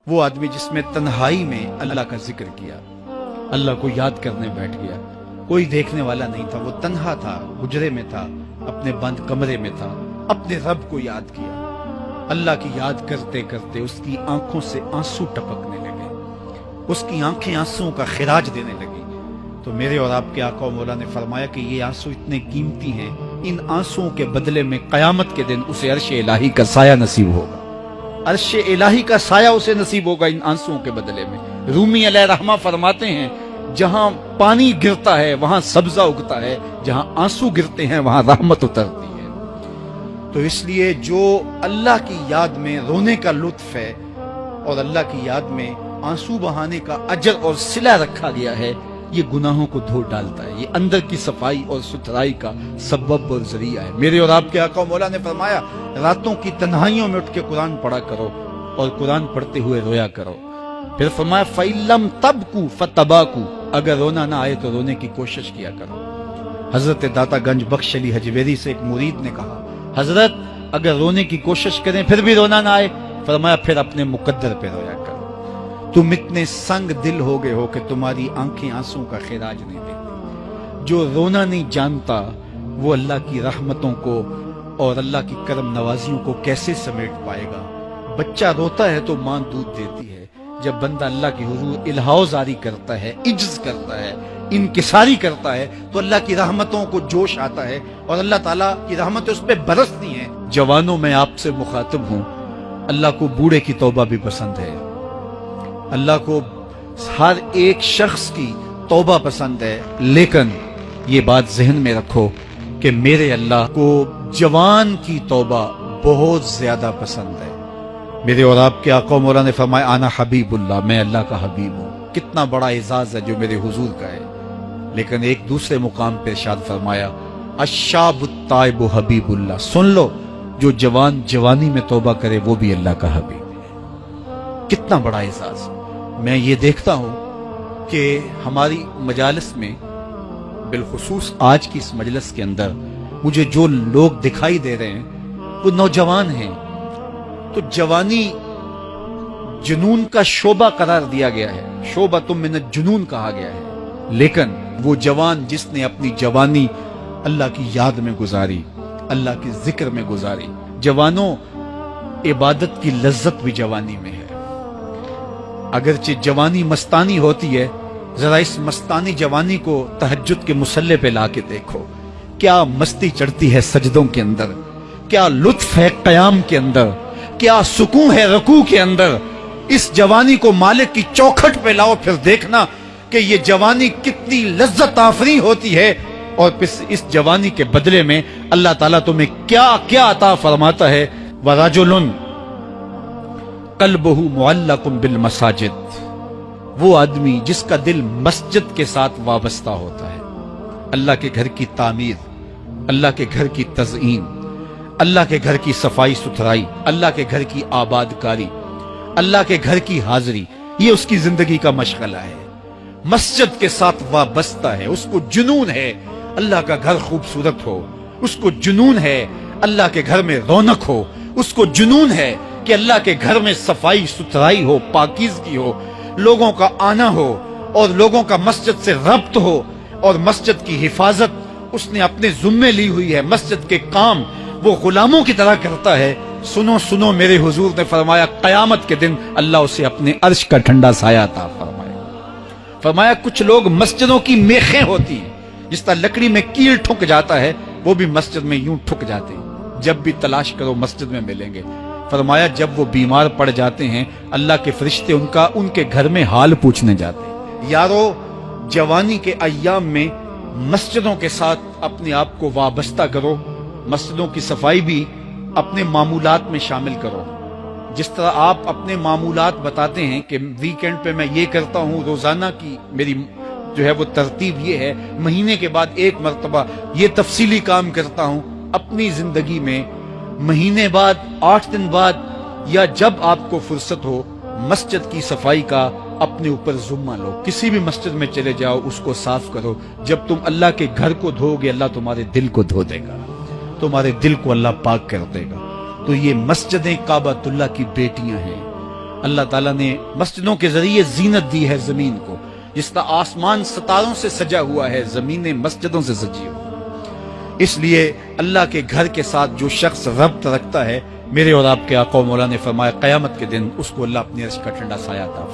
وہ آدمی جس میں تنہائی میں اللہ کا ذکر کیا، اللہ کو یاد کرنے بیٹھ گیا، کوئی دیکھنے والا نہیں تھا، وہ تنہا تھا، حجرے میں تھا، اپنے بند کمرے میں تھا، اپنے رب کو یاد کیا۔ اللہ کی یاد کرتے کرتے اس کی آنکھوں سے آنسو ٹپکنے لگے، اس کی آنکھیں آنسوؤں کا خراج دینے لگی۔ تو میرے اور آپ کے آقا و مولا نے فرمایا کہ یہ آنسو اتنے قیمتی ہیں، ان آنسوؤں کے بدلے میں قیامت کے دن اسے عرش الہی کا سایہ نصیب ہوگا، عرش الہی کا سایہ اسے نصیب ہوگا ان آنسوؤں کے بدلے میں۔ رومی علیہ رحمہ فرماتے ہیں جہاں پانی گرتا ہے وہاں سبزہ اگتا ہے، جہاں آنسو گرتے ہیں وہاں رحمت اترتی ہے۔ تو اس لیے جو اللہ کی یاد میں رونے کا لطف ہے اور اللہ کی یاد میں آنسو بہانے کا اجر اور صلہ رکھا گیا ہے، یہ گناہوں کو دھو ڈالتا ہے، یہ اندر کی صفائی اور ستھرائی کا سبب اور ذریعہ ہے۔ میرے اور آپ کے آقا و مولا نے فرمایا راتوں کی تنہائیوں میں اٹھ کے قرآن پڑھا کرو اور قرآن پڑھتے ہوئے رویا کرو۔ پھر فرمایا فَإِلَّمْ تَبْكُوا فَتَبَاكُوا، اگر رونا نہ آئے تو رونے کی کوشش کیا کرو۔ حضرت داتا گنج بخش علی حجویری سے ایک مرید نے کہا حضرت اگر رونے کی کوشش کریں پھر بھی رونا نہ آئے، فرمایا پھر اپنے مقدر پہ رویا کرو۔ تم اتنے سنگ دل ہو گئے ہو کہ تمہاری آنکھیں آنسوں کا خراج نہیں دیتی۔ جو رونا نہیں جانتا وہ اللہ کی رحمتوں کو اور اللہ کی کرم نوازیوں کو کیسے سمیٹ پائے گا؟ بچہ روتا ہے تو ماں دودھ دیتی ہے، جب بندہ اللہ کے حضور الہاؤ زاری کرتا ہے، عجز کرتا ہے، انکساری کرتا ہے تو اللہ کی رحمتوں کو جوش آتا ہے اور اللہ تعالیٰ کی رحمتیں اس پہ برستی ہیں۔ جوانوں میں آپ سے مخاطب ہوں، اللہ کو بوڑھے کی توبہ بھی پسند ہے، اللہ کو ہر ایک شخص کی توبہ پسند ہے، لیکن یہ بات ذہن میں رکھو کہ میرے اللہ کو جوان کی توبہ بہت زیادہ پسند ہے۔ میرے اور آپ کے آقا و مولا نے فرمایا انا حبیب اللہ، میں اللہ کا حبیب ہوں۔ کتنا بڑا اعزاز ہے جو میرے حضور کا ہے، لیکن ایک دوسرے مقام پہ ارشاد فرمایا الشاب التائب حبیب اللہ، سن لو جو جوان جوانی میں توبہ کرے وہ بھی اللہ کا حبیب ہے۔ کتنا بڑا اعزاز۔ میں یہ دیکھتا ہوں کہ ہماری مجالس میں بالخصوص آج کی اس مجلس کے اندر مجھے جو لوگ دکھائی دے رہے ہیں وہ نوجوان ہیں، تو جوانی جنون کا شعبہ قرار دیا گیا ہے، شعبۃ من الجنون کہا گیا ہے، لیکن وہ جوان جس نے اپنی جوانی اللہ کی یاد میں گزاری، اللہ کے ذکر میں گزاری۔ جوانوں عبادت کی لذت بھی جوانی میں ہے، اگرچہ جوانی مستانی ہوتی ہے، ذرا اس مستانی جوانی کو تہجد کے مصلے پہ لا کے دیکھو، کیا مستی چڑھتی ہے سجدوں کے اندر، کیا لطف ہے قیام کے اندر، کیا سکون ہے رکوع کے اندر۔ اس جوانی کو مالک کی چوکھٹ پہ لاؤ، پھر دیکھنا کہ یہ جوانی کتنی لذت آفری ہوتی ہے، اور پھر اس جوانی کے بدلے میں اللہ تعالیٰ تمہیں کیا کیا عطا فرماتا ہے۔ وَرَجُلٌ قلبہ معلق بالمساجد، وہ آدمی جس کا دل مسجد کے ساتھ وابستہ ہوتا ہے، اللہ کے گھر کی تعمیر، اللہ کے گھر کی تزئین، اللہ کے گھر کی صفائی ستھرائی، اللہ کے گھر کی آباد کاری، اللہ کے گھر کی حاضری، یہ اس کی زندگی کا مشغلہ ہے۔ مسجد کے ساتھ وابستہ ہے، اس کو جنون ہے اللہ کا گھر خوبصورت ہو، اس کو جنون ہے اللہ کے گھر میں رونق ہو، اس کو جنون ہے کہ اللہ کے گھر میں صفائی ستھرائی ہو، پاکیزگی ہو، لوگوں کا آنا ہو اور لوگوں کا مسجد سے ربط ہو، اور مسجد کی حفاظت اس نے اپنے ذمے لی ہوئی ہے، مسجد کے کام وہ غلاموں کی طرح کرتا ہے۔ سنو سنو، میرے حضور نے فرمایا قیامت کے دن اللہ اسے اپنے عرش کا ٹھنڈا سایہ عطا فرمائے۔ فرمایا کچھ لوگ مسجدوں کی میخیں ہوتی ہیں، جس طرح لکڑی میں کیل ٹھک جاتا ہے وہ بھی مسجد میں یوں ٹھک جاتے ہیں، جب بھی تلاش کرو مسجد میں ملیں گے۔ فرمایا جب وہ بیمار پڑ جاتے ہیں اللہ کے فرشتے ان کے گھر میں حال پوچھنے جاتے ہیں۔ یارو جوانی کے ایام میں مسجدوں کے ساتھ اپنے آپ کو وابستہ کرو، مسجدوں کی صفائی بھی اپنے معمولات میں شامل کرو۔ جس طرح آپ اپنے معمولات بتاتے ہیں کہ ویکینڈ پہ میں یہ کرتا ہوں، روزانہ کی میری جو ہے وہ ترتیب یہ ہے، مہینے کے بعد ایک مرتبہ یہ تفصیلی کام کرتا ہوں، اپنی زندگی میں مہینے بعد، 8 دن بعد، یا جب آپ کو فرصت ہو مسجد کی صفائی کا اپنے اوپر ذمہ لو۔ کسی بھی مسجد میں چلے جاؤ، اس کو صاف کرو۔ جب تم اللہ کے گھر کو دھو گے اللہ تمہارے دل کو دھو دے گا، تمہارے دل کو اللہ پاک کر دے گا۔ تو یہ مسجدیں کعبۃ اللہ کی بیٹیاں ہیں، اللہ تعالیٰ نے مسجدوں کے ذریعے زینت دی ہے زمین کو، جس طرح آسمان ستاروں سے سجا ہوا ہے، زمینیں مسجدوں سے سجی ہوئی۔ اس لیے اللہ کے گھر کے ساتھ جو شخص ربط رکھتا ہے، میرے اور آپ کے آقا و مولا نے فرمایا قیامت کے دن اس کو اللہ اپنی عرش کا ٹھنڈا سایہ عطا